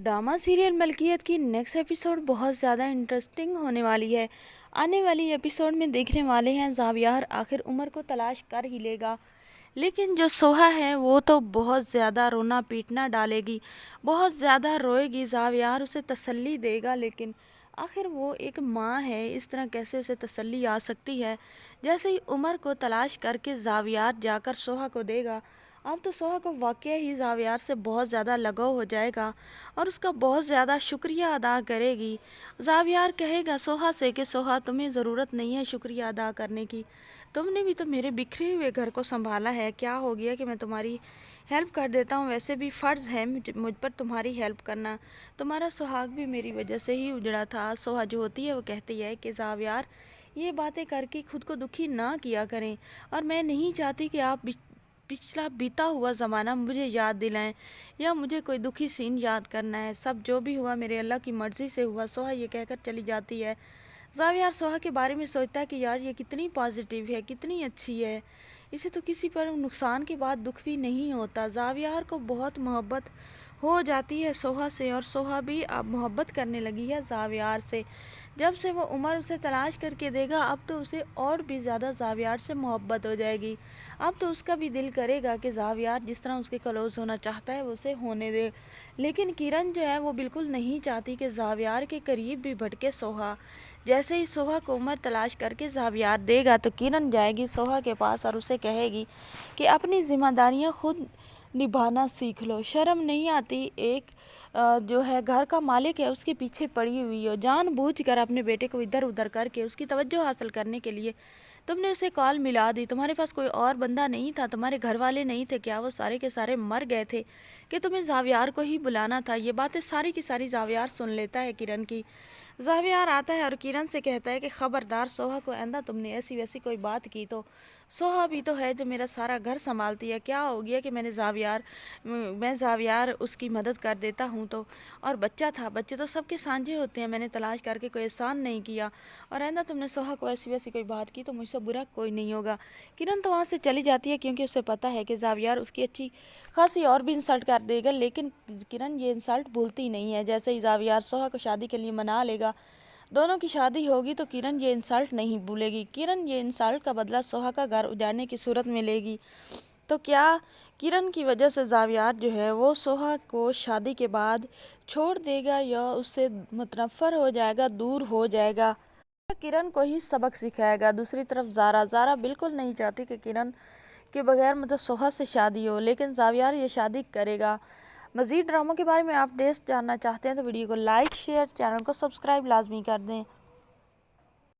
Drama serial मलकियत की next episode बहुत ज़्यादा इंटरेस्टिंग होने वाली है। आने वाली एपिसोड में देखने वाले हैं ज़ावियार आखिर उमर को तलाश कर ही लेगा, लेकिन जो सोहा है वो तो बहुत ज़्यादा रोना पीटना डालेगी, बहुत ज़्यादा रोएगी। ज़ावियार उसे तसल्ली देगा, लेकिन आखिर वो एक माँ है, इस तरह कैसे उसे तसल्ली आ सकती है। जैसे ही उमर को तलाश करके ज़ावियार जाकर सोहा को देगा, अब तो सोहा को वाकई ही ज़ावियार से बहुत ज़्यादा लगाव हो जाएगा और उसका बहुत ज़्यादा शुक्रिया अदा करेगी। ज़ावियार कहेगा सोहा से कि सोहा, तुम्हें ज़रूरत नहीं है शुक्रिया अदा करने की, तुमने भी तो मेरे बिखरे हुए घर को संभाला है। क्या हो गया कि मैं तुम्हारी हेल्प कर देता हूँ, वैसे भी फ़र्ज़ है मुझ पर तुम्हारी हेल्प करना। तुम्हारा सुहाग भी मेरी वजह से ही उजड़ा था। सोहा जो होती है वो कहती है कि ज़ावियार, ये बातें करके खुद को दुखी ना किया करें, और मैं नहीं चाहती कि आप पिछला बीता हुआ ज़माना मुझे याद दिलाएं या मुझे कोई दुखी सीन याद करना है। सब जो भी हुआ मेरे अल्लाह की मर्ज़ी से हुआ। सोहा ये कहकर चली जाती है। ज़ावियार सोहा के बारे में सोचता है कि यार ये कितनी पॉजिटिव है, कितनी अच्छी है, इसे तो किसी पर नुकसान के बाद दुख भी नहीं होता। ज़ावियार को बहुत मोहब्बत हो जाती है सोहा से, और सोहा भी अब मोहब्बत करने लगी है ज़ावियार से। जब से वो उमर उसे तलाश करके देगा, अब तो उसे और भी ज़्यादा ज़ावियार से मोहब्बत हो जाएगी। अब तो उसका भी दिल करेगा कि ज़ावियार जिस तरह उसके क्लोज़ होना चाहता है वो उसे होने दे। लेकिन किरण जो है वो बिल्कुल नहीं चाहती कि ज़ावियार के करीब भी भटके सोहा। जैसे ही सोहा को उमर तलाश करके ज़ावियार देगा तो किरण जाएगी सोहा के पास और उसे कहेगी कि अपनी ज़िम्मेदारियाँ खुद निभाना सीख लो। शर्म नहीं आती, एक जो है घर का मालिक है उसके पीछे पड़ी हुई हो, जानबूझकर अपने बेटे को इधर उधर करके उसकी तवज्जो हासिल करने के लिए तुमने उसे कॉल मिला दी। तुम्हारे पास कोई और बंदा नहीं था, तुम्हारे घर वाले नहीं थे क्या? वो सारे के सारे मर गए थे कि तुम्हें ज़ावियार को ही बुलाना था? ये बातें सारी की सारी ज़ावियार सुन लेता है किरण की। ज़ावियार आता है और किरण से कहता है कि ख़बरदार सोहा को आइंदा तुमने ऐसी वैसी कोई बात की तो, सोहा भी तो है जो मेरा सारा घर संभालती है। क्या हो गया कि मैं ज़ावियार उसकी मदद कर देता हूँ तो, और बच्चा था, बच्चे तो सबके सांझे होते हैं, मैंने तलाश करके कोई एहसान नहीं किया, और आइंदा तुमने सोहा को ऐसी वैसी कोई बात की तो मुझसे बुरा कोई नहीं होगा। किरण तो वहाँ से चली जाती है क्योंकि उसे पता है कि ज़ावियार उसकी अच्छी खासी और भी इंसल्ट कर देगा, लेकिन किरण ये इंसल्ट भूलती नहीं है। जैसे ही ज़ावियार सोहा को शादी के लिए मना लेगा, दोनों की शादी होगी, तो किरण ये इंसल्ट नहीं भूलेगी। किरण ये इंसल्ट का बदला सोहा का घर उजाड़ने की सूरत में लेगी। तो क्या किरण की वजह से ज़ावियार जो है वो सोहा को शादी के बाद छोड़ देगा या उससे मुतनफ़र हो जाएगा, दूर हो जाएगा, किरण को ही सबक सिखाएगा? दूसरी तरफ ज़ारा बिल्कुल नहीं चाहती कि किरण के बगैर सोहा से शादी हो, लेकिन ज़ावियार ये शादी करेगा। मज़ीद ड्रामों के बारे में अपडेट्स जानना चाहते हैं तो वीडियो को लाइक शेयर, चैनल को सब्सक्राइब लाजमी कर दें।